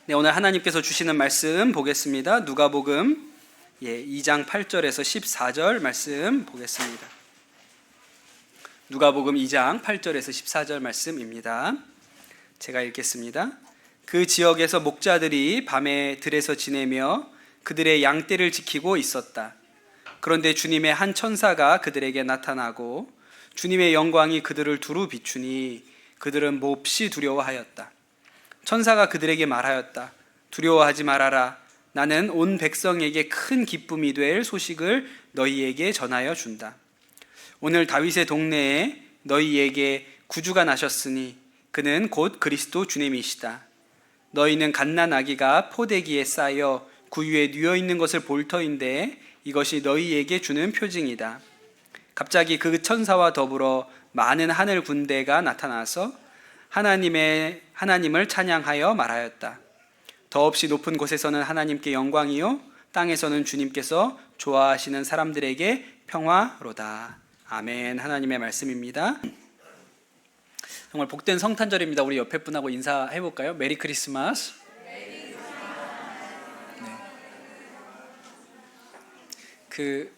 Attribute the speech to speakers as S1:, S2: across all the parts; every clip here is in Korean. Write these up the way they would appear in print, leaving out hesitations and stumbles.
S1: 네, 오늘 하나님께서 주시는 말씀 보겠습니다. 누가복음 2장 8절에서 14절 말씀 보겠습니다. 누가복음 2장 8절에서 14절 말씀입니다. 제가 읽겠습니다. 그 지역에서 목자들이 밤에 들에서 지내며 그들의 양떼를 지키고 있었다. 그런데 주님의 한 천사가 그들에게 나타나고 주님의 영광이 그들을 두루 비추니 그들은 몹시 두려워하였다. 천사가 그들에게 말하였다. 두려워하지 말아라. 나는 온 백성에게 큰 기쁨이 될 소식을 너희에게 전하여 준다. 오늘 다윗의 동네에 너희에게 구주가 나셨으니 그는 곧 그리스도 주님이시다. 너희는 갓난 아기가 포대기에 쌓여 구유에 누워 있는 것을 볼 터인데 이것이 너희에게 주는 표징이다. 갑자기 그 천사와 더불어 많은 하늘 군대가 나타나서 하나님을 찬양하여 말하였다. 더없이 높은 곳에서는 하나님께 영광이요 땅에서는 주님께서 좋아하시는 사람들에게 평화로다. 아멘. 하나님의 말씀입니다. 정말 복된 성탄절입니다. 우리 옆에 분하고 인사해 볼까요? 메리 크리스마스. 네. 그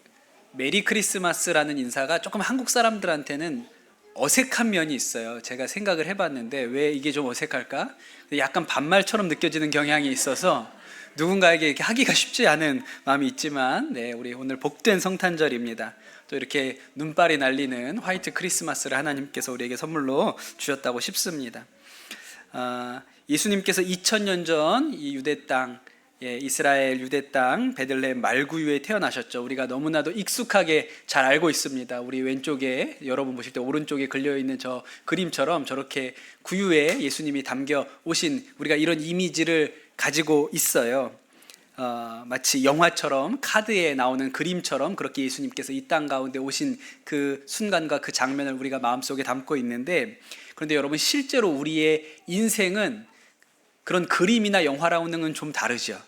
S1: 메리 크리스마스라는 인사가 조금 한국 사람들한테는 어색한 면이 있어요. 제가 생각을 해봤는데 왜 이게 좀 어색할까? 약간 반말처럼 느껴지는 경향이 있어서 누군가에게 이렇게 하기가 쉽지 않은 마음이 있지만, 네, 우리 오늘 복된 성탄절입니다. 또 이렇게 눈발이 날리는 화이트 크리스마스를 하나님께서 우리에게 선물로 주셨다고 싶습니다. 예수님께서 2000년 전 이 유대 땅, 이스라엘 유대 땅 베들레헴 말구유에 태어나셨죠. 우리가 너무나도 익숙하게 잘 알고 있습니다. 우리 왼쪽에 여러분 보실 때 오른쪽에 걸려있는 저 그림처럼 저렇게 구유에 예수님이 담겨 오신 우리가 이런 이미지를 가지고 있어요. 마치 영화처럼 카드에 나오는 그림처럼 그렇게 예수님께서 이 땅 가운데 오신 그 순간과 그 장면을 우리가 마음속에 담고 있는데, 그런데 여러분 실제로 우리의 인생은 그런 그림이나 영화랑은 좀 다르죠.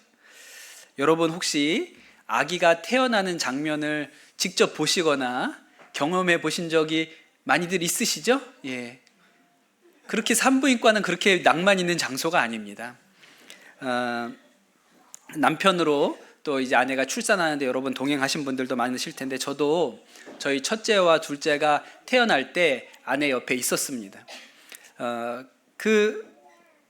S1: 여러분 혹시 아기가 태어나는 장면을 직접 보시거나 경험해 보신 적이 많이들 있으시죠? 예. 그렇게 산부인과는 그렇게 낭만 있는 장소가 아닙니다. 남편으로 또 이제 아내가 출산하는데 여러분 동행하신 분들도 많으실 텐데, 저도 저희 첫째와 둘째가 태어날 때 아내 옆에 있었습니다.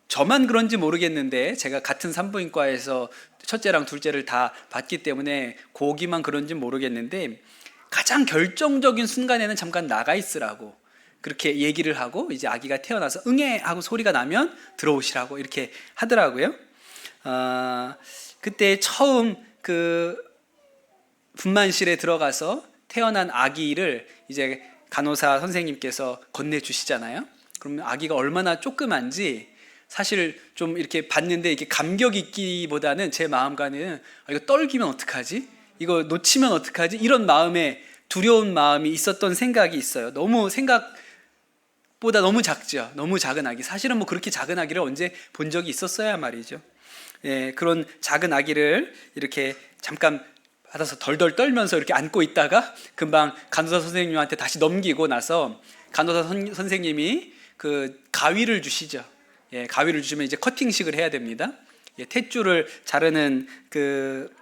S1: 저만 그런지 모르겠는데 제가 같은 산부인과에서 첫째랑 둘째를 다 봤기 때문에 거기만 그런지 모르겠는데, 가장 결정적인 순간에는 잠깐 나가 있으라고 그렇게 얘기를 하고 이제 아기가 태어나서 응애 하고 소리가 나면 들어오시라고 이렇게 하더라고요. 그때 처음 그 분만실에 들어가서 태어난 아기를 이제 간호사 선생님께서 건네주시잖아요. 그러면 아기가 얼마나 조그만지 사실 좀 이렇게 봤는데 이게 감격 있기보다는 제 마음과는 이거 떨기면 어떡하지? 이거 놓치면 어떡하지? 이런 마음에 두려운 마음이 있었던 생각이 있어요. 너무 생각보다 너무 작죠. 너무 작은 아기. 사실은 뭐 그렇게 작은 아기를 언제 본 적이 있었어야 말이죠. 예, 그런 작은 아기를 이렇게 잠깐 받아서 덜덜 떨면서 이렇게 안고 있다가 금방 간호사 선생님한테 다시 넘기고 나서 간호사 선생님이 그 가위를 주시죠. 예, 가위를 주시면 이제 커팅식을 해야 됩니다. 예, 탯줄을 자르는 그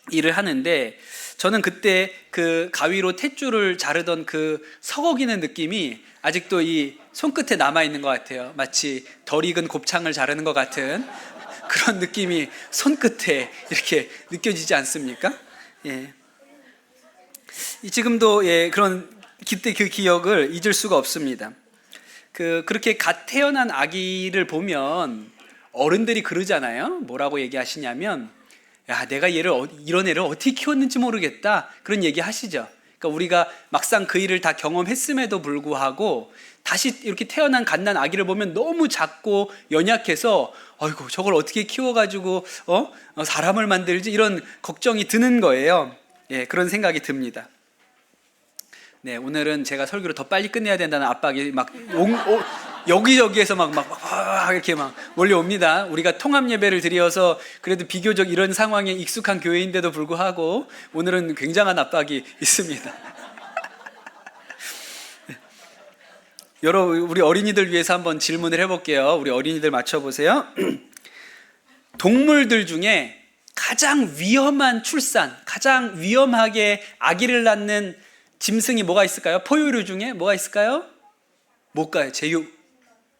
S1: 일을 하는데, 저는 그때 그 가위로 탯줄을 자르던 그 서걱이는 느낌이 아직도 이 손끝에 남아 있는 것 같아요. 마치 덜 익은 곱창을 자르는 것 같은 그런 느낌이 손끝에 이렇게 느껴지지 않습니까? 예. 지금도 그런 그때 그 기억을 잊을 수가 없습니다. 그렇게 갓 태어난 아기를 보면 어른들이 그러잖아요. 뭐라고 얘기하시냐면, 야, 내가 이런 애를 어떻게 키웠는지 모르겠다, 그런 얘기 하시죠. 그러니까 우리가 막상 그 일을 다 경험했음에도 불구하고 다시 이렇게 태어난 갓난 아기를 보면 너무 작고 연약해서 아이고 저걸 어떻게 키워가지고 사람을 만들지, 이런 걱정이 드는 거예요. 예, 그런 생각이 듭니다. 네, 오늘은 제가 설교를 더 빨리 끝내야 된다는 압박이 막 여기저기에서 막 이렇게 막 몰려옵니다. 우리가 통합 예배를 드려서 그래도 비교적 이런 상황에 익숙한 교회인데도 불구하고 오늘은 굉장한 압박이 있습니다. 여러분, 우리 어린이들 위해서 한번 질문을 해볼게요. 우리 어린이들 맞춰보세요. 동물들 중에 가장 위험한 출산, 가장 위험하게 아기를 낳는 짐승이 뭐가 있을까요? 포유류 중에 뭐가 있을까요? 뭘까요? 제육,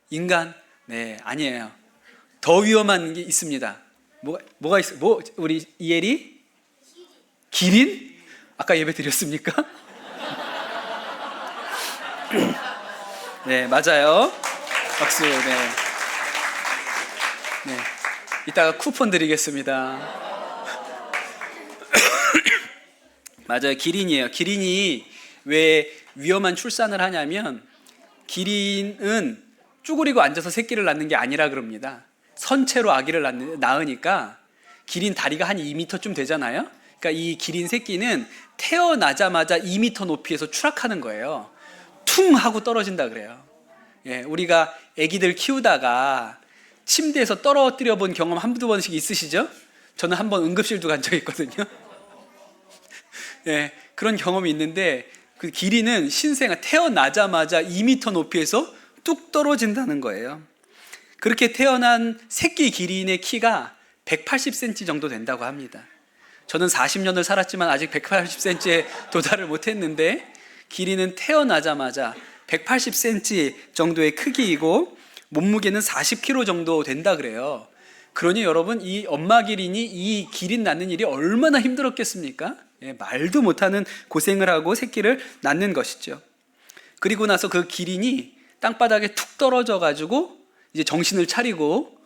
S1: 인간? 네, 아니에요. 더 위험한 게 있습니다. 뭐가 있어요? 우리 이엘이? 기린? 아까 예배 드렸습니까? 네, 맞아요. 박수. 네. 네. 이따가 쿠폰 드리겠습니다. 맞아요. 기린이에요. 기린이 왜 위험한 출산을 하냐면, 기린은 쭈그리고 앉아서 새끼를 낳는 게 아니라 그럽니다. 선체로 아기를 낳으니까 기린 다리가 한 2m쯤 되잖아요. 그러니까 이 기린 새끼는 태어나자마자 2m 높이에서 추락하는 거예요. 퉁 하고 떨어진다 그래요. 예, 우리가 아기들 키우다가 침대에서 떨어뜨려 본 경험 한두 번씩 있으시죠? 저는 한번 응급실도 간 적이 있거든요. 예, 그런 경험이 있는데, 그 기린은 신생아 태어나자마자 2m 높이에서 뚝 떨어진다는 거예요. 그렇게 태어난 새끼 기린의 키가 180cm 정도 된다고 합니다. 저는 40년을 살았지만 아직 180cm에 도달을 못했는데, 기린은 태어나자마자 180cm 정도의 크기이고 몸무게는 40kg 정도 된다 그래요. 그러니 여러분, 이 엄마 기린이 이 기린 낳는 일이 얼마나 힘들었겠습니까? 예, 말도 못하는 고생을 하고 새끼를 낳는 것이죠. 그리고 나서 그 기린이 땅바닥에 툭 떨어져 가지고 이제 정신을 차리고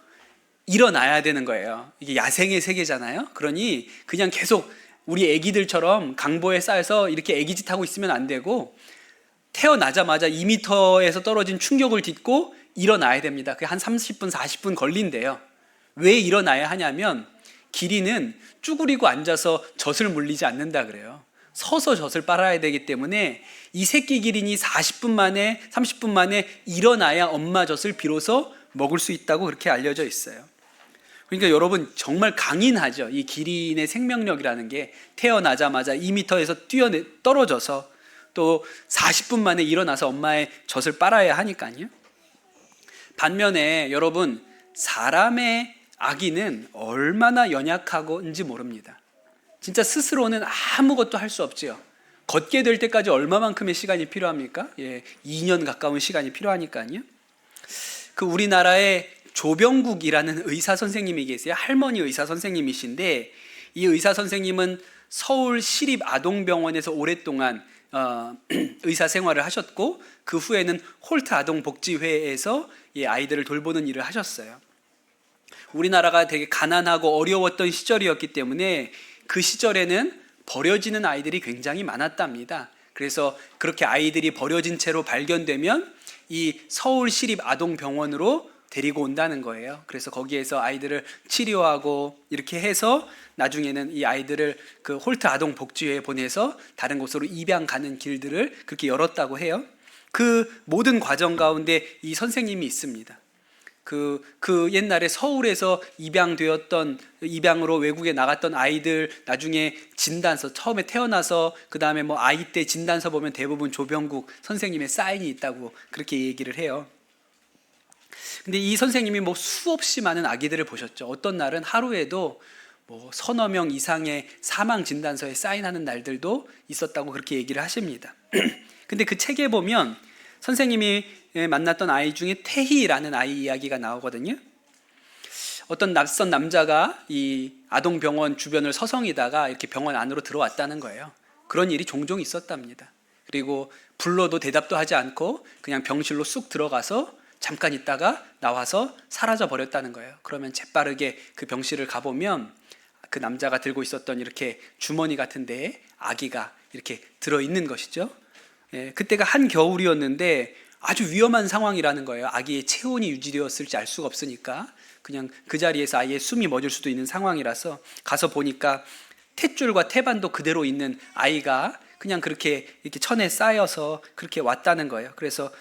S1: 일어나야 되는 거예요. 이게 야생의 세계잖아요. 그러니 그냥 계속 우리 애기들처럼 강보에 쌓여서 이렇게 애기짓 하고 있으면 안 되고, 태어나자마자 2m에서 떨어진 충격을 딛고 일어나야 됩니다. 그게 한 30분, 40분 걸린대요. 왜 일어나야 하냐면, 기린은 쭈그리고 앉아서 젖을 물리지 않는다 그래요. 서서 젖을 빨아야 되기 때문에 이 새끼 기린이 40분 만에, 30분 만에 일어나야 엄마 젖을 비로소 먹을 수 있다고 그렇게 알려져 있어요. 그러니까 여러분, 정말 강인하죠. 이 기린의 생명력이라는 게 태어나자마자 2m에서 떨어져서 또 40분 만에 일어나서 엄마의 젖을 빨아야 하니까요. 반면에 여러분, 사람의 아기는 얼마나 연약하고인지 모릅니다. 진짜 스스로는 아무것도 할 수 없지요. 걷게 될 때까지 얼마만큼의 시간이 필요합니까? 2년 가까운 시간이 필요하니까요. 그 우리나라의 조병국이라는 의사 선생님이 계세요. 할머니 의사 선생님이신데, 이 의사 선생님은 서울 시립아동병원에서 오랫동안 의사 생활을 하셨고, 그 후에는 홀트 아동복지회에서 아이들을 돌보는 일을 하셨어요. 우리나라가 되게 가난하고 어려웠던 시절이었기 때문에 그 시절에는 버려지는 아이들이 굉장히 많았답니다. 그래서 그렇게 아이들이 버려진 채로 발견되면 이 서울시립아동병원으로 데리고 온다는 거예요. 그래서 거기에서 아이들을 치료하고 이렇게 해서 나중에는 이 아이들을 그 홀트 아동복지회에 보내서 다른 곳으로 입양 가는 길들을 그렇게 열었다고 해요. 그 모든 과정 가운데 이 선생님이 있습니다. 그 옛날에 서울에서 입양으로 외국에 나갔던 아이들 나중에 진단서, 처음에 태어나서 그 다음에 뭐 아이 때 진단서 보면 대부분 조병국 선생님의 사인이 있다고 그렇게 얘기를 해요. 근데 이 선생님이 뭐 수없이 많은 아기들을 보셨죠. 어떤 날은 하루에도 뭐 서너 명 이상의 사망 진단서에 사인하는 날들도 있었다고 그렇게 얘기를 하십니다. 근데 그 책에 보면 선생님이 만났던 아이 중에 태희라는 아이 이야기가 나오거든요. 어떤 낯선 남자가 이 아동병원 주변을 서성이다가 이렇게 병원 안으로 들어왔다는 거예요. 그런 일이 종종 있었답니다. 그리고 불러도 대답도 하지 않고 그냥 병실로 쑥 들어가서 잠깐 있다가 나와서 사라져 버렸다는 거예요. 그러면 재빠르게 그 병실을 가보면 그 남자가 들고 있었던 이렇게 주머니 같은 데에 아기가 이렇게 들어있는 것이죠. 그때가 한겨울이었는데 아주 위험한 상황이라는 거예요. 아기의 체온이 유지되었을지 알 수가 없으니까 그냥 그 자리에서 아이의 숨이 멎을 수도 있는 상황이라서 가서 보니까 탯줄과 태반도 그대로 있는 아이가 그냥 그렇게 이렇게 천에 쌓여서 그렇게 왔다는 거예요. 그래서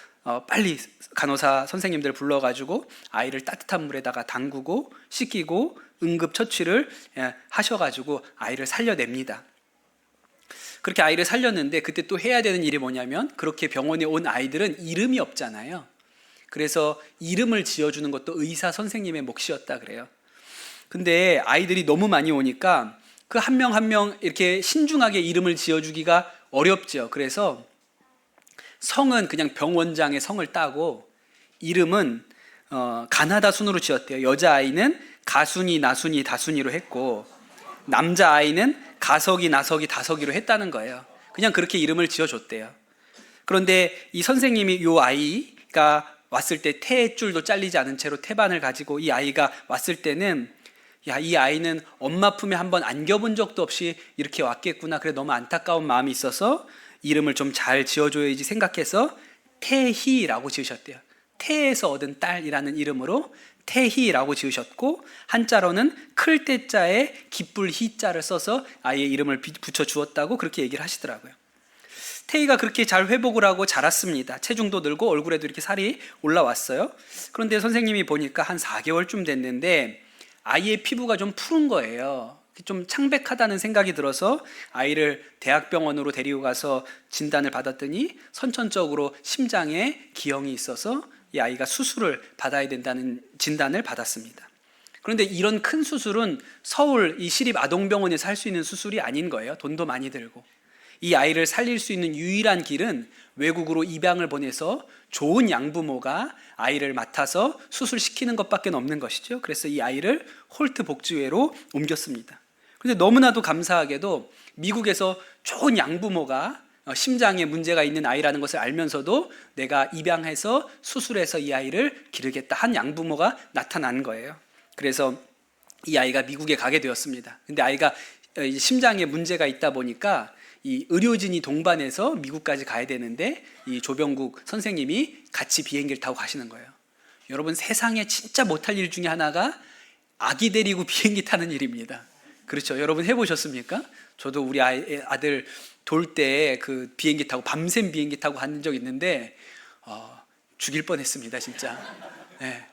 S1: 빨리 간호사 선생님들 불러가지고 아이를 따뜻한 물에다가 담그고 씻기고 응급처치를 하셔가지고 아이를 살려냅니다. 그렇게 아이를 살렸는데 그때 또 해야 되는 일이 뭐냐면, 그렇게 병원에 온 아이들은 이름이 없잖아요. 그래서 이름을 지어주는 것도 의사 선생님의 몫이었다 그래요. 근데 아이들이 너무 많이 오니까 그 한 명 한 명 이렇게 신중하게 이름을 지어주기가 어렵죠. 그래서 성은 그냥 병원장의 성을 따고 이름은 가나다 순으로 지었대요. 여자아이는 가순이, 나순이, 다순이로 했고 남자아이는 가석이, 나석이, 다석이로 했다는 거예요. 그냥 그렇게 이름을 지어줬대요. 그런데 이 선생님이 이 아이가 왔을 때 태줄도 잘리지 않은 채로 태반을 가지고 이 아이가 왔을 때는 야, 이 아이는 엄마 품에 한번 안겨본 적도 없이 이렇게 왔겠구나. 그래 너무 안타까운 마음이 있어서 이름을 좀 잘 지어줘야지 생각해서 태희라고 지으셨대요. 태에서 얻은 딸이라는 이름으로 태희라고 지으셨고 한자로는 클 때자에 기쁠 희자를 써서 아이의 이름을 붙여 주었다고 그렇게 얘기를 하시더라고요. 태희가 그렇게 잘 회복을 하고 자랐습니다. 체중도 늘고 얼굴에도 이렇게 살이 올라왔어요. 그런데 선생님이 보니까 한 4개월쯤 됐는데 아이의 피부가 좀 푸른 거예요. 좀 창백하다는 생각이 들어서 아이를 대학병원으로 데리고 가서 진단을 받았더니 선천적으로 심장에 기형이 있어서 이 아이가 수술을 받아야 된다는 진단을 받았습니다. 그런데 이런 큰 수술은 서울 이 시립아동병원에서 할 수 있는 수술이 아닌 거예요. 돈도 많이 들고. 이 아이를 살릴 수 있는 유일한 길은 외국으로 입양을 보내서 좋은 양부모가 아이를 맡아서 수술시키는 것밖에 없는 것이죠. 그래서 이 아이를 홀트 복지회로 옮겼습니다. 그런데 너무나도 감사하게도 미국에서 좋은 양부모가 심장에 문제가 있는 아이라는 것을 알면서도 내가 입양해서 수술해서 이 아이를 기르겠다 한 양부모가 나타난 거예요. 그래서 이 아이가 미국에 가게 되었습니다. 근데 아이가 심장에 문제가 있다 보니까 이 의료진이 동반해서 미국까지 가야 되는데 이 조병국 선생님이 같이 비행기를 타고 가시는 거예요. 여러분 세상에 진짜 못할 일 중에 하나가 아기 데리고 비행기 타는 일입니다. 그렇죠? 여러분 해보셨습니까? 저도 우리 아들 돌 때 그 비행기 타고 밤샘 비행기 타고 간 적 있는데 죽일 뻔했습니다 진짜. 네.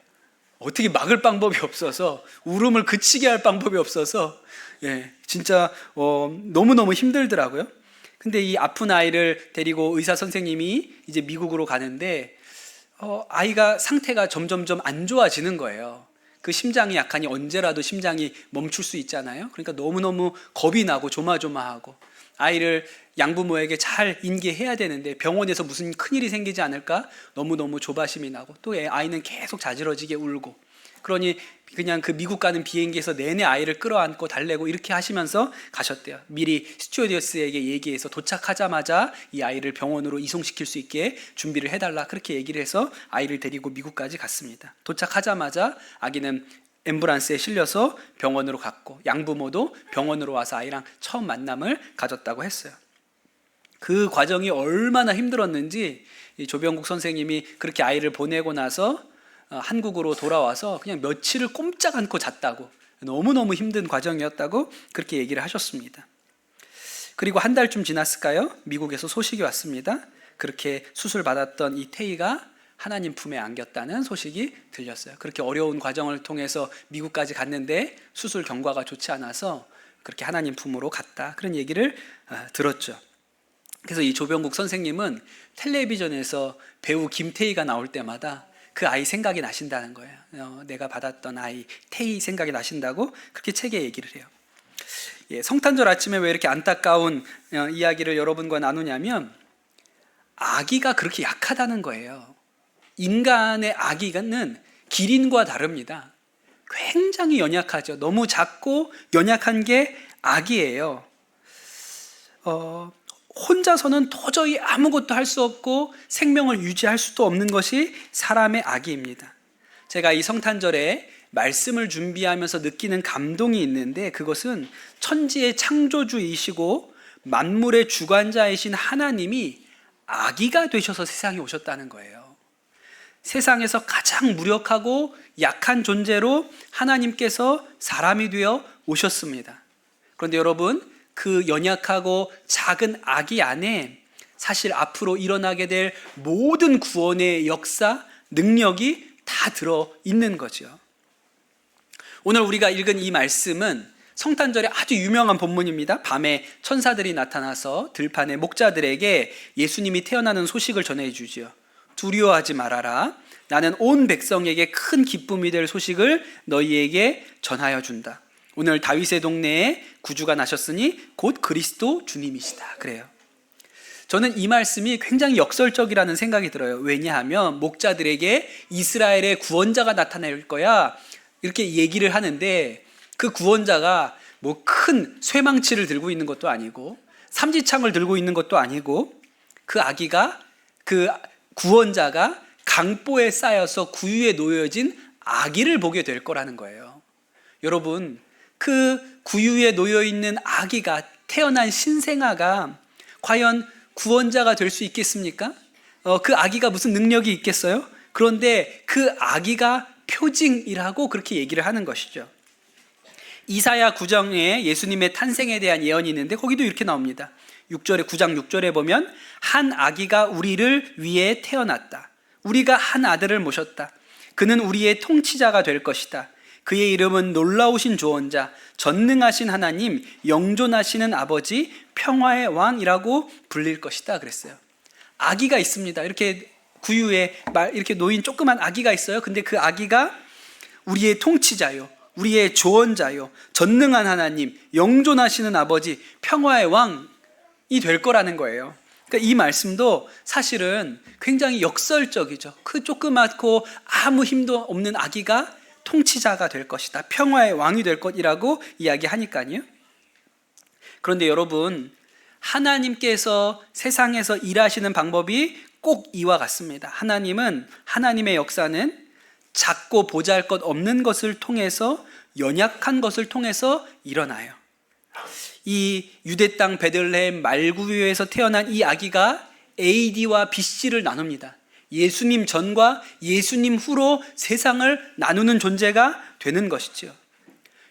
S1: 어떻게 막을 방법이 없어서 울음을 그치게 할 방법이 없어서 진짜 너무너무 힘들더라고요. 근데 이 아픈 아이를 데리고 의사 선생님이 이제 미국으로 가는데 아이가 상태가 점점점 안 좋아지는 거예요. 그 심장이 약하니 언제라도 심장이 멈출 수 있잖아요. 그러니까 너무너무 겁이 나고 조마조마하고 아이를 양부모에게 잘 인계해야 되는데 병원에서 무슨 큰일이 생기지 않을까 너무너무 조바심이 나고 또 아이는 계속 자지러지게 울고 그러니 그냥 그 미국 가는 비행기에서 내내 아이를 끌어안고 달래고 이렇게 하시면서 가셨대요. 미리 스튜어디스에게 얘기해서 도착하자마자 이 아이를 병원으로 이송시킬 수 있게 준비를 해달라 그렇게 얘기를 해서 아이를 데리고 미국까지 갔습니다. 도착하자마자 아기는 앰뷸런스에 실려서 병원으로 갔고 양부모도 병원으로 와서 아이랑 처음 만남을 가졌다고 했어요. 그 과정이 얼마나 힘들었는지 이 조병국 선생님이 그렇게 아이를 보내고 나서 한국으로 돌아와서 그냥 며칠을 꼼짝 않고 잤다고 너무너무 힘든 과정이었다고 그렇게 얘기를 하셨습니다. 그리고 한 달쯤 지났을까요? 미국에서 소식이 왔습니다. 그렇게 수술 받았던 이 태희가 하나님 품에 안겼다는 소식이 들렸어요. 그렇게 어려운 과정을 통해서 미국까지 갔는데 수술 경과가 좋지 않아서 그렇게 하나님 품으로 갔다 그런 얘기를 들었죠. 그래서 이 조병국 선생님은 텔레비전에서 배우 김태희가 나올 때마다 그 아이 생각이 나신다는 거예요. 내가 받았던 아이 태희 생각이 나신다고 그렇게 책에 얘기를 해요. 성탄절 아침에 왜 이렇게 안타까운 이야기를 여러분과 나누냐면 아기가 그렇게 약하다는 거예요. 인간의 아기는 기린과 다릅니다. 굉장히 연약하죠. 너무 작고 연약한 게 아기예요. 혼자서는 도저히 아무것도 할 수 없고 생명을 유지할 수도 없는 것이 사람의 아기입니다. 제가 이 성탄절에 말씀을 준비하면서 느끼는 감동이 있는데 그것은 천지의 창조주이시고 만물의 주관자이신 하나님이 아기가 되셔서 세상에 오셨다는 거예요. 세상에서 가장 무력하고 약한 존재로 하나님께서 사람이 되어 오셨습니다. 그런데 여러분 그 연약하고 작은 아기 안에 사실 앞으로 일어나게 될 모든 구원의 역사, 능력이 다 들어있는 거죠. 오늘 우리가 읽은 이 말씀은 성탄절에 아주 유명한 본문입니다. 밤에 천사들이 나타나서 들판의 목자들에게 예수님이 태어나는 소식을 전해주죠. 두려워하지 말아라. 나는 온 백성에게 큰 기쁨이 될 소식을 너희에게 전하여 준다. 오늘 다윗의 동네에 구주가 나셨으니 곧 그리스도 주님이시다. 그래요. 저는 이 말씀이 굉장히 역설적이라는 생각이 들어요. 왜냐하면 목자들에게 이스라엘의 구원자가 나타날 거야 이렇게 얘기를 하는데, 그 구원자가 뭐 큰 쇠망치를 들고 있는 것도 아니고 삼지창을 들고 있는 것도 아니고, 그 아기가, 그 구원자가 강보에 쌓여서 구유에 놓여진 아기를 보게 될 거라는 거예요. 여러분, 그 구유에 놓여 있는 아기가, 태어난 신생아가 과연 구원자가 될 수 있겠습니까? 그 아기가 무슨 능력이 있겠어요? 그런데 그 아기가 표징이라고 그렇게 얘기를 하는 것이죠. 이사야 9장에 예수님의 탄생에 대한 예언이 있는데 거기도 이렇게 나옵니다. 9장 6절에 보면 한 아기가 우리를 위해 태어났다. 우리가 한 아들을 모셨다. 그는 우리의 통치자가 될 것이다. 그의 이름은 놀라우신 조언자, 전능하신 하나님, 영존하시는 아버지, 평화의 왕이라고 불릴 것이다 그랬어요. 아기가 있습니다. 이렇게 구유에 이렇게 놓인 조그만 아기가 있어요. 근데 그 아기가 우리의 통치자요, 우리의 조언자요, 전능한 하나님, 영존하시는 아버지, 평화의 왕이 될 거라는 거예요. 그러니까 이 말씀도 사실은 굉장히 역설적이죠. 그 조그맣고 아무 힘도 없는 아기가 통치자가 될 것이다, 평화의 왕이 될 것이라고 이야기하니까요. 그런데 여러분, 하나님께서 세상에서 일하시는 방법이 꼭 이와 같습니다. 하나님의 역사는 작고 보잘것없는 것을 통해서, 연약한 것을 통해서 일어나요. 이 유대 땅 베들레헴 말구유에서 태어난 이 아기가 AD와 BC를 나눕니다. 예수님 전과 예수님 후로 세상을 나누는 존재가 되는 것이죠.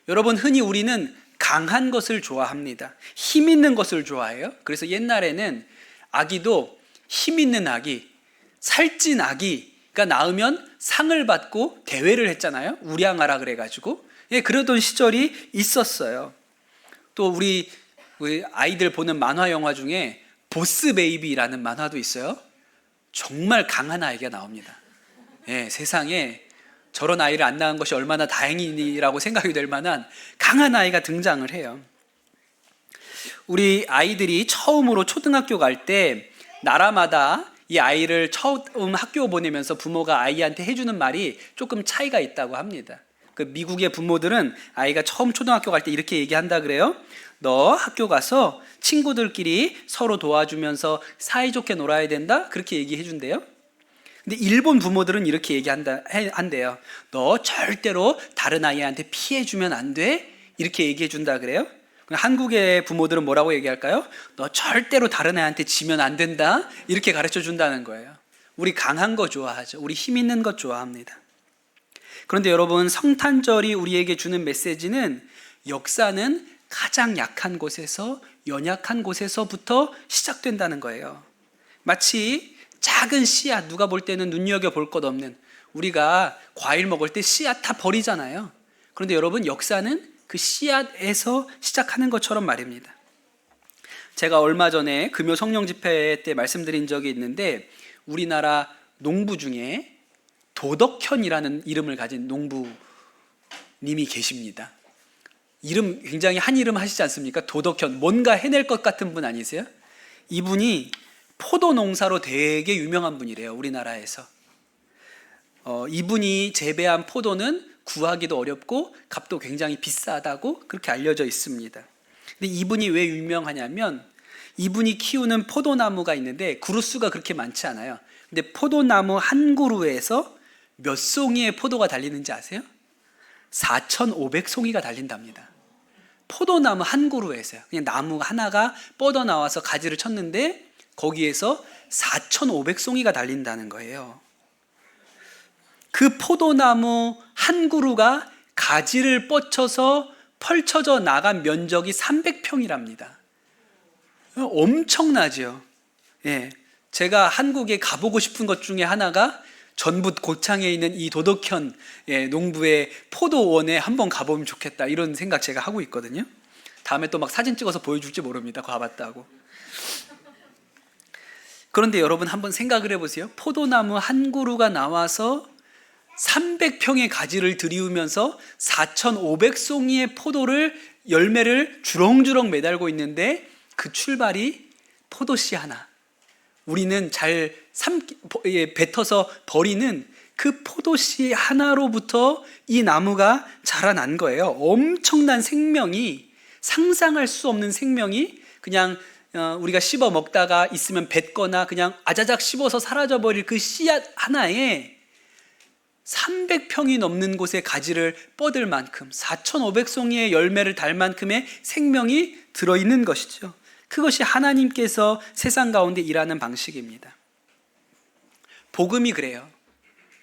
S1: 여러분, 흔히 우리는 강한 것을 좋아합니다. 힘 있는 것을 좋아해요. 그래서 옛날에는 아기도 힘 있는 아기, 살찐 아기가 낳으면 상을 받고 대회를 했잖아요. 우량하라 그래가지고. 그러던 시절이 있었어요. 또 우리 아이들 보는 만화 영화 중에 보스 베이비라는 만화도 있어요. 정말 강한 아이가 나옵니다. 세상에 저런 아이를 안 낳은 것이 얼마나 다행이라고 생각이 될 만한 강한 아이가 등장을 해요. 우리 아이들이 처음으로 초등학교 갈 때 나라마다 이 아이를 처음 학교 보내면서 부모가 아이한테 해주는 말이 조금 차이가 있다고 합니다. 그 미국의 부모들은 아이가 처음 초등학교 갈 때 이렇게 얘기한다 그래요. 너 학교 가서 친구들끼리 서로 도와주면서 사이좋게 놀아야 된다, 그렇게 얘기해 준대요. 근데 일본 부모들은 이렇게 한대요. 너 절대로 다른 아이한테 피해 주면 안 돼, 이렇게 얘기해 준다 그래요. 한국의 부모들은 뭐라고 얘기할까요? 너 절대로 다른 애한테 지면 안 된다, 이렇게 가르쳐 준다는 거예요. 우리 강한 거 좋아하죠. 우리 힘 있는 것 좋아합니다. 그런데 여러분, 성탄절이 우리에게 주는 메시지는 역사는 가장 약한 곳에서, 연약한 곳에서부터 시작된다는 거예요. 마치 작은 씨앗, 누가 볼 때는 눈여겨볼 것 없는, 우리가 과일 먹을 때 씨앗 다 버리잖아요. 그런데 여러분, 역사는 그 씨앗에서 시작하는 것처럼 말입니다. 제가 얼마 전에 금요 성령 집회 때 말씀드린 적이 있는데, 우리나라 농부 중에 도덕현이라는 이름을 가진 농부님이 계십니다. 이름 굉장히 한 이름 하시지 않습니까? 도덕현, 뭔가 해낼 것 같은 분 아니세요? 이분이 포도 농사로 되게 유명한 분이래요, 우리나라에서. 이분이 재배한 포도는 구하기도 어렵고 값도 굉장히 비싸다고 그렇게 알려져 있습니다. 근데 이분이 왜 유명하냐면, 이분이 키우는 포도나무가 있는데 그루수가 그렇게 많지 않아요. 근데 포도나무 한 그루에서 몇 송이의 포도가 달리는지 아세요? 4,500송이가 달린답니다. 포도나무 한 그루에서요. 그냥 나무 하나가 뻗어나와서 가지를 쳤는데 거기에서 4,500송이가 달린다는 거예요. 그 포도나무 한 그루가 가지를 뻗쳐서 펼쳐져 나간 면적이 300평이랍니다. 엄청나죠. 제가 한국에 가보고 싶은 것 중에 하나가 전북 고창에 있는 이 도덕현 농부의 포도원에 한번 가보면 좋겠다, 이런 생각 제가 하고 있거든요. 다음에 또 막 사진 찍어서 보여줄지 모릅니다. 가봤다고. 그런데 여러분 한번 생각을 해보세요. 포도나무 한 그루가 나와서 300평의 가지를 들이우면서 4,500송이의 열매를 주렁주렁 매달고 있는데 그 출발이 포도씨 하나. 우리는 잘 뱉어서 버리는 그 포도씨 하나로부터 이 나무가 자라난 거예요. 엄청난 생명이, 상상할 수 없는 생명이 그냥 우리가 씹어 먹다가 있으면 뱉거나 그냥 아자작 씹어서 사라져버릴 그 씨앗 하나에 300평이 넘는 곳에 가지를 뻗을 만큼 4,500송이의 열매를 달 만큼의 생명이 들어있는 것이죠. 그것이 하나님께서 세상 가운데 일하는 방식입니다. 복음이 그래요.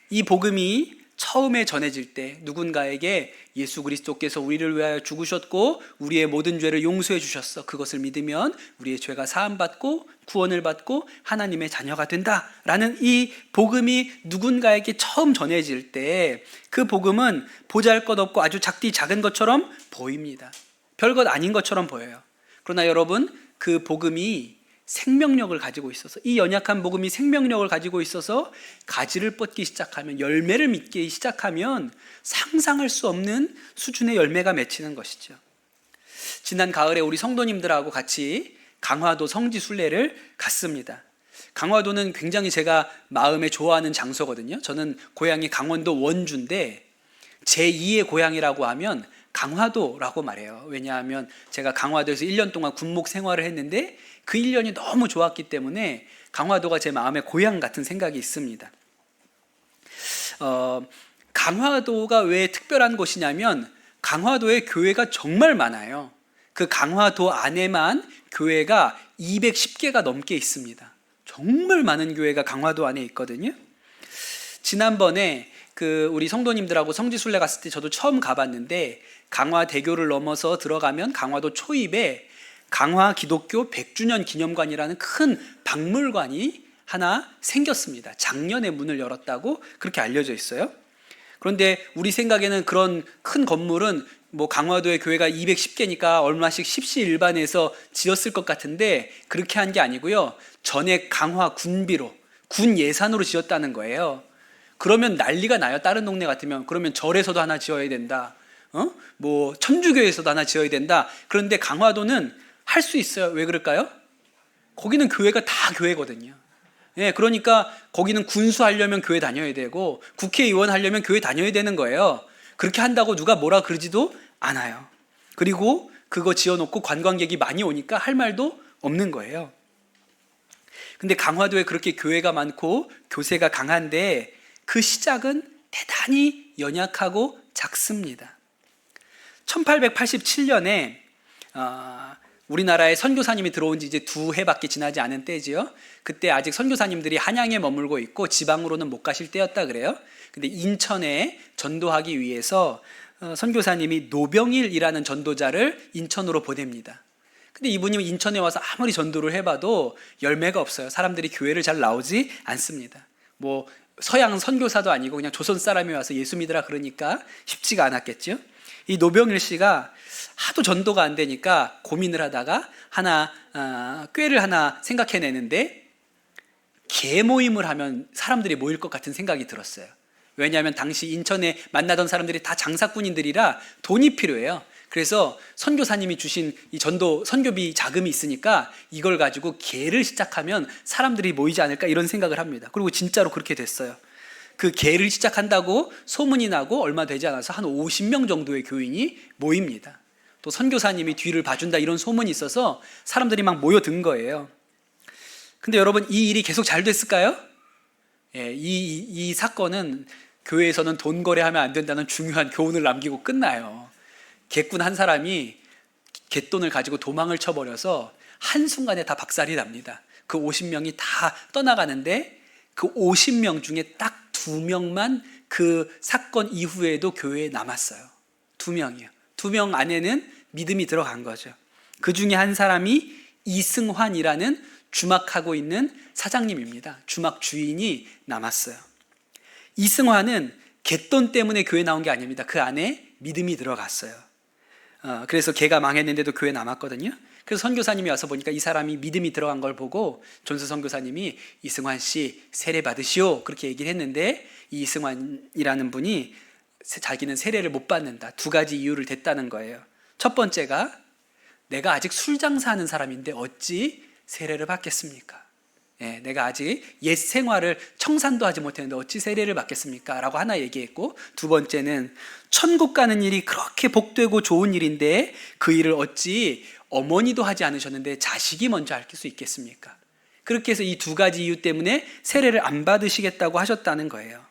S1: 이 복음이 처음에 전해질 때 누군가에게 예수 그리스도께서 우리를 위하여 죽으셨고 우리의 모든 죄를 용서해 주셨어. 그것을 믿으면 우리의 죄가 사함받고 구원을 받고 하나님의 자녀가 된다라는 이 복음이 누군가에게 처음 전해질 때 그 복음은 보잘것없고 아주 작디 작은 것처럼 보입니다. 별것 아닌 것처럼 보여요. 그러나 여러분, 그 복음이 생명력을 가지고 있어서, 이 연약한 복음이 생명력을 가지고 있어서 가지를 뻗기 시작하면, 열매를 맺기 시작하면 상상할 수 없는 수준의 열매가 맺히는 것이죠. 지난 가을에 우리 성도님들하고 같이 강화도 성지순례를 갔습니다. 강화도는 굉장히 제가 마음에 좋아하는 장소거든요. 저는 고향이 강원도 원주인데 제2의 고향이라고 하면 강화도라고 말해요. 왜냐하면 제가 강화도에서 1년 동안 군목 생활을 했는데 그 1년이 너무 좋았기 때문에 강화도가 제 마음의 고향 같은 생각이 있습니다. 강화도가 왜 특별한 곳이냐면 강화도에 교회가 정말 많아요. 그 강화도 안에만 교회가 210개가 넘게 있습니다. 정말 많은 교회가 강화도 안에 있거든요. 지난번에 우리 성도님들하고 성지순례 갔을 때 저도 처음 가봤는데 강화대교를 넘어서 들어가면 강화도 초입에 강화 기독교 100주년 기념관이라는 큰 박물관이 하나 생겼습니다. 작년에 문을 열었다고 그렇게 알려져 있어요. 그런데 우리 생각에는 그런 큰 건물은 뭐 강화도의 교회가 210개니까 얼마씩 십시일반해서 지었을 것 같은데 그렇게 한 게 아니고요. 전액 강화 군비로, 군 예산으로 지었다는 거예요. 그러면 난리가 나요. 다른 동네 같으면. 그러면 절에서도 하나 지어야 된다. 뭐 천주교에서도 하나 지어야 된다. 그런데 강화도는 할 수 있어요. 왜 그럴까요? 거기는 교회가 다 교회거든요. 예, 그러니까 거기는 군수하려면 교회 다녀야 되고 국회의원 하려면 교회 다녀야 되는 거예요. 그렇게 한다고 누가 뭐라 그러지도 않아요. 그리고 그거 지어놓고 관광객이 많이 오니까 할 말도 없는 거예요. 근데 강화도에 그렇게 교회가 많고 교세가 강한데 그 시작은 대단히 연약하고 작습니다. 1887년에 우리나라에 선교사님이 들어온 지 이제 2해밖에 지나지 않은 때지요. 그때 아직 선교사님들이 한양에 머물고 있고 지방으로는 못 가실 때였다 그래요. 근데 인천에 전도하기 위해서 선교사님이 노병일이라는 전도자를 인천으로 보냅니다. 근데 이분이 인천에 와서 아무리 전도를 해봐도 열매가 없어요. 사람들이 교회를 잘 나오지 않습니다. 뭐 서양 선교사도 아니고 그냥 조선 사람이 와서 예수 믿으라 그러니까 쉽지가 않았겠죠. 이 노병일 씨가 하도 전도가 안 되니까 고민을 하다가 꾀를 하나 생각해내는데 개 모임을 하면 사람들이 모일 것 같은 생각이 들었어요. 왜냐하면 당시 인천에 만나던 사람들이 다 장사꾼인들이라 돈이 필요해요. 그래서 선교사님이 주신 이 선교비 자금이 있으니까 이걸 가지고 개를 시작하면 사람들이 모이지 않을까 이런 생각을 합니다. 그리고 진짜로 그렇게 됐어요. 그 개를 시작한다고 소문이 나고 얼마 되지 않아서 한 50명 정도의 교인이 모입니다. 또 선교사님이 뒤를 봐준다 이런 소문이 있어서 사람들이 막 모여든 거예요. 근데 여러분, 이 일이 계속 잘 됐을까요? 예, 이 사건은 교회에서는 돈 거래하면 안 된다는 중요한 교훈을 남기고 끝나요. 개꾼 한 사람이 갯돈을 가지고 도망을 쳐버려서 한순간에 다 박살이 납니다. 그 50명이 다 떠나가는데 그 50명 중에 딱 2명만 그 사건 이후에도 교회에 남았어요. 2명이요. 2명 안에는 믿음이 들어간 거죠. 그 중에 한 사람이 이승환이라는 주막하고 있는 사장님입니다. 주막 주인이 남았어요. 이승환은 갯돈 때문에 교회 나온 게 아닙니다. 그 안에 믿음이 들어갔어요. 그래서 걔가 망했는데도 교회 남았거든요. 그래서 선교사님이 와서 보니까 이 사람이 믿음이 들어간 걸 보고 존스 선교사님이 이승환 씨 세례 받으시오 그렇게 얘기를 했는데, 이 이승환이라는 분이 자기는 세례를 못 받는다, 두 가지 이유를 댔다는 거예요. 첫 번째가, 내가 아직 술 장사하는 사람인데 어찌 세례를 받겠습니까? 내가 아직 옛 생활을 청산도 하지 못했는데 어찌 세례를 받겠습니까? 라고 하나 얘기했고, 두 번째는 천국 가는 일이 그렇게 복되고 좋은 일인데 그 일을 어찌 어머니도 하지 않으셨는데 자식이 먼저 할 수 있겠습니까? 그렇게 해서 이 두 가지 이유 때문에 세례를 안 받으시겠다고 하셨다는 거예요.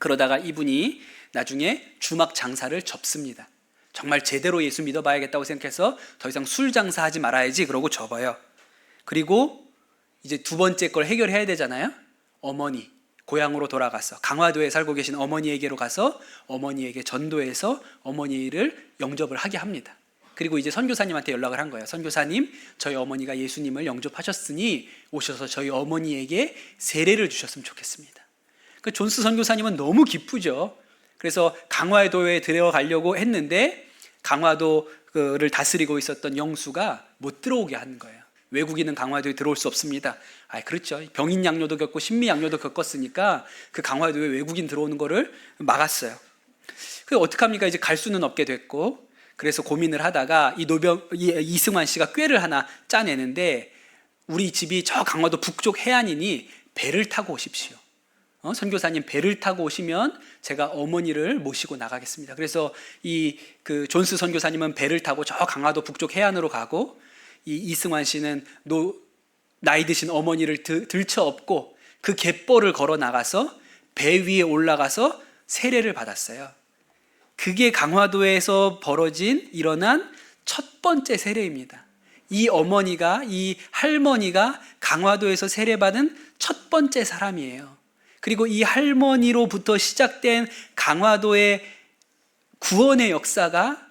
S1: 그러다가 이분이 나중에 주막 장사를 접습니다. 정말 제대로 예수 믿어봐야겠다고 생각해서 더 이상 술 장사하지 말아야지 그러고 접어요. 그리고 이제 두 번째 걸 해결해야 되잖아요. 어머니, 고향으로 돌아가서 강화도에 살고 계신 어머니에게로 가서 어머니에게 전도해서 어머니를 영접을 하게 합니다. 그리고 이제 선교사님한테 연락을 한 거예요. 선교사님, 저희 어머니가 예수님을 영접하셨으니 오셔서 저희 어머니에게 세례를 주셨으면 좋겠습니다. 그 존스 선교사님은 너무 기쁘죠. 그래서 강화도에 들어가려고 했는데 강화도를 다스리고 있었던 영수가 못 들어오게 하는 거예요. 외국인은 강화도에 들어올 수 없습니다. 그렇죠. 병인 양료도 겪고 신미 양료도 겪었으니까 그 강화도에 외국인 들어오는 거를 막았어요. 그 어떡합니까? 이제 갈 수는 없게 됐고, 그래서 고민을 하다가 이승환 씨가 꾀를 하나 짜내는데, 우리 집이 저 강화도 북쪽 해안이니 배를 타고 오십시오. 선교사님 배를 타고 오시면 제가 어머니를 모시고 나가겠습니다. 그래서 그 존스 선교사님은 배를 타고 저 강화도 북쪽 해안으로 가고, 이 이승환 씨는 나이 드신 어머니를 들쳐업고 그 갯벌을 걸어 나가서 배 위에 올라가서 세례를 받았어요. 그게 강화도에서 일어난 첫 번째 세례입니다. 이 할머니가 강화도에서 세례받은 첫 번째 사람이에요. 그리고 이 할머니로부터 시작된 강화도의 구원의 역사가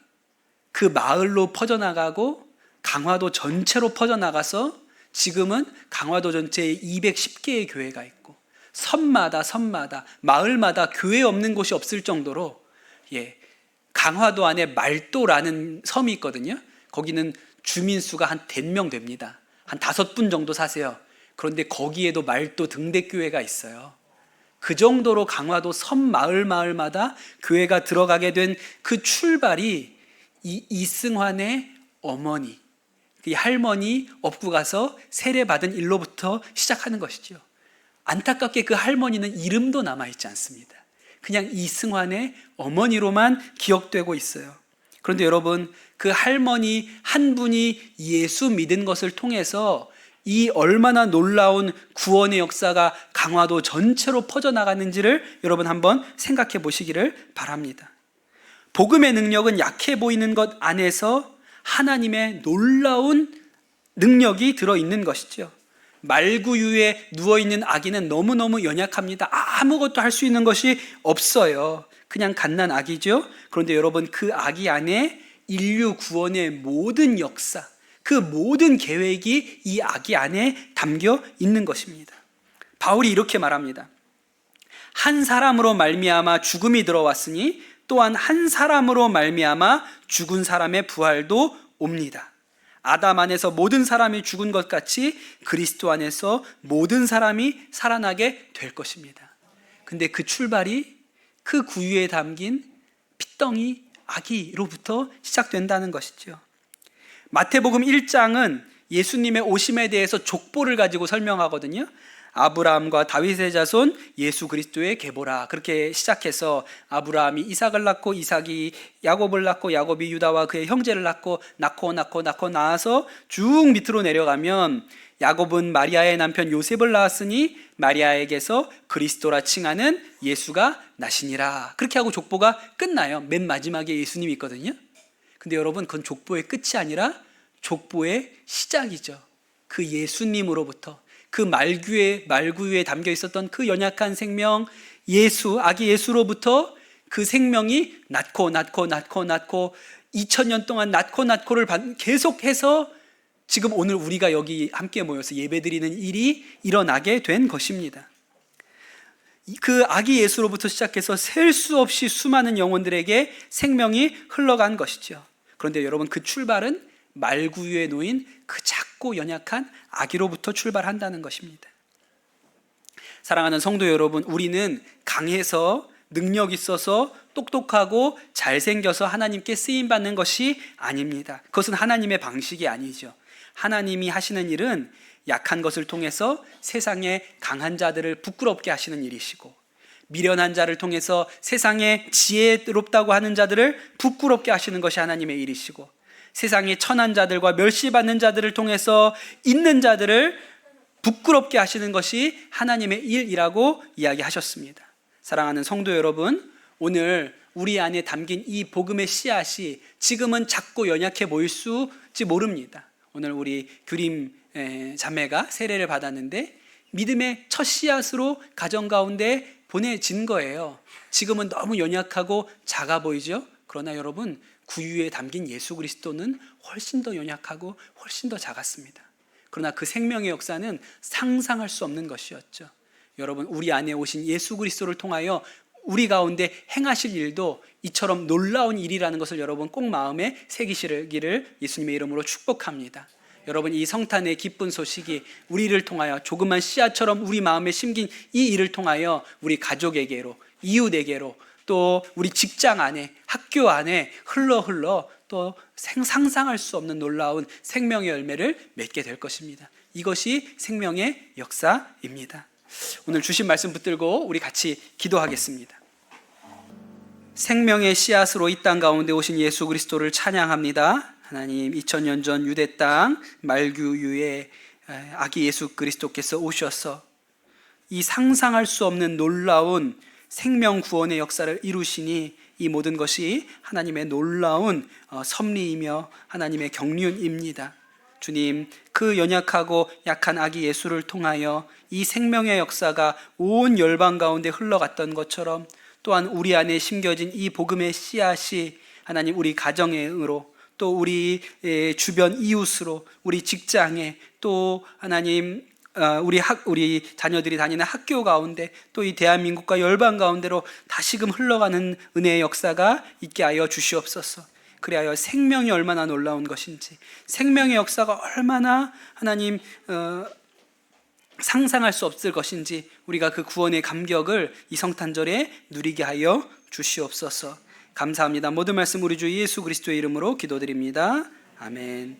S1: 그 마을로 퍼져나가고 강화도 전체로 퍼져나가서 지금은 강화도 전체에 210개의 교회가 있고 섬마다 마을마다 교회 없는 곳이 없을 정도로, 강화도 안에 말도라는 섬이 있거든요. 거기는 주민수가 한 100명 됩니다. 한 5분 정도 사세요. 그런데 거기에도 말도 등대교회가 있어요. 그 정도로 강화도 섬 마을마다 교회가 들어가게 된 그 출발이 이 이승환의 어머니, 이 할머니 업고 가서 세례받은 일로부터 시작하는 것이죠. 안타깝게 그 할머니는 이름도 남아있지 않습니다. 그냥 이승환의 어머니로만 기억되고 있어요. 그런데 여러분, 그 할머니 한 분이 예수 믿은 것을 통해서 이 얼마나 놀라운 구원의 역사가 강화도 전체로 퍼져나가는지를 여러분 한번 생각해 보시기를 바랍니다. 복음의 능력은 약해 보이는 것 안에서 하나님의 놀라운 능력이 들어있는 것이죠. 말구유에 누워있는 아기는 너무너무 연약합니다. 아무것도 할 수 있는 것이 없어요. 그냥 갓난 아기죠. 그런데 여러분, 그 아기 안에 인류 구원의 모든 역사, 그 모든 계획이 이 아기 안에 담겨 있는 것입니다. 바울이 이렇게 말합니다. 한 사람으로 말미암아 죽음이 들어왔으니 또한 한 사람으로 말미암아 죽은 사람의 부활도 옵니다. 아담 안에서 모든 사람이 죽은 것 같이 그리스도 안에서 모든 사람이 살아나게 될 것입니다. 근데 그 출발이 그 구유에 담긴 핏덩이 아기로부터 시작된다는 것이죠. 마태복음 1장은 예수님의 오심에 대해서 족보를 가지고 설명하거든요. 아브라함과 다윗의 자손 예수 그리스도의 계보라, 그렇게 시작해서 아브라함이 이삭을 낳고 이삭이 야곱을 낳고 야곱이 유다와 그의 형제를 낳고 낳아서 쭉 밑으로 내려가면 야곱은 마리아의 남편 요셉을 낳았으니 마리아에게서 그리스도라 칭하는 예수가 나시니라, 그렇게 하고 족보가 끝나요. 맨 마지막에 예수님이 있거든요. 근데 여러분, 그건 족보의 끝이 아니라 족보의 시작이죠. 그 예수님으로부터, 그 말구유에 담겨 있었던 그 연약한 생명 아기 예수로부터 그 생명이 낳고 2000년 동안 낳고를 계속해서 지금 오늘 우리가 여기 함께 모여서 예배드리는 일이 일어나게 된 것입니다. 그 아기 예수로부터 시작해서 셀 수 없이 수많은 영혼들에게 생명이 흘러간 것이죠. 그런데 여러분, 그 출발은 말구유에 놓인 그 작고 연약한 아기로부터 출발한다는 것입니다. 사랑하는 성도 여러분, 우리는 강해서 능력 있어서 똑똑하고 잘생겨서 하나님께 쓰임받는 것이 아닙니다. 그것은 하나님의 방식이 아니죠. 하나님이 하시는 일은 약한 것을 통해서 세상의 강한 자들을 부끄럽게 하시는 일이시고, 미련한 자를 통해서 세상에 지혜롭다고 하는 자들을 부끄럽게 하시는 것이 하나님의 일이시고, 세상의 천한 자들과 멸시받는 자들을 통해서 있는 자들을 부끄럽게 하시는 것이 하나님의 일이라고 이야기하셨습니다. 사랑하는 성도 여러분, 오늘 우리 안에 담긴 이 복음의 씨앗이 지금은 작고 연약해 보일지 모릅니다. 오늘 우리 규림 자매가 세례를 받았는데 믿음의 첫 씨앗으로 가정 가운데 보내진 거예요. 지금은 너무 연약하고 작아 보이죠? 그러나 여러분, 구유에 담긴 예수 그리스도는 훨씬 더 연약하고 훨씬 더 작았습니다. 그러나 그 생명의 역사는 상상할 수 없는 것이었죠. 여러분, 우리 안에 오신 예수 그리스도를 통하여 우리 가운데 행하실 일도 이처럼 놀라운 일이라는 것을 여러분 꼭 마음에 새기시기를 예수님의 이름으로 축복합니다. 여러분, 이 성탄의 기쁜 소식이 우리를 통하여 조그만 씨앗처럼 우리 마음에 심긴 이 일을 통하여 우리 가족에게로, 이웃에게로, 또 우리 직장 안에, 학교 안에 흘러 또 상상할 수 없는 놀라운 생명의 열매를 맺게 될 것입니다. 이것이 생명의 역사입니다. 오늘 주신 말씀 붙들고 우리 같이 기도하겠습니다. 생명의 씨앗으로 이 땅 가운데 오신 예수 그리스도를 찬양합니다. 하나님, 2000년 전 유대 땅 말구유에 아기 예수 그리스도께서 오셔서 이 상상할 수 없는 놀라운 생명 구원의 역사를 이루시니 이 모든 것이 하나님의 놀라운 섭리이며 하나님의 경륜입니다. 주님, 그 연약하고 약한 아기 예수를 통하여 이 생명의 역사가 온 열방 가운데 흘러갔던 것처럼 또한 우리 안에 심겨진 이 복음의 씨앗이 하나님 우리 가정으로, 또 우리 주변 이웃으로, 우리 직장에, 또 하나님 우리 자녀들이 다니는 학교 가운데, 또 이 대한민국과 열방 가운데로 다시금 흘러가는 은혜의 역사가 있게 하여 주시옵소서. 그리하여 생명이 얼마나 놀라운 것인지, 생명의 역사가 얼마나 하나님 상상할 수 없을 것인지 우리가 그 구원의 감격을 이 성탄절에 누리게 하여 주시옵소서. 감사합니다. 모든 말씀 우리 주 예수 그리스도의 이름으로 기도드립니다. 아멘.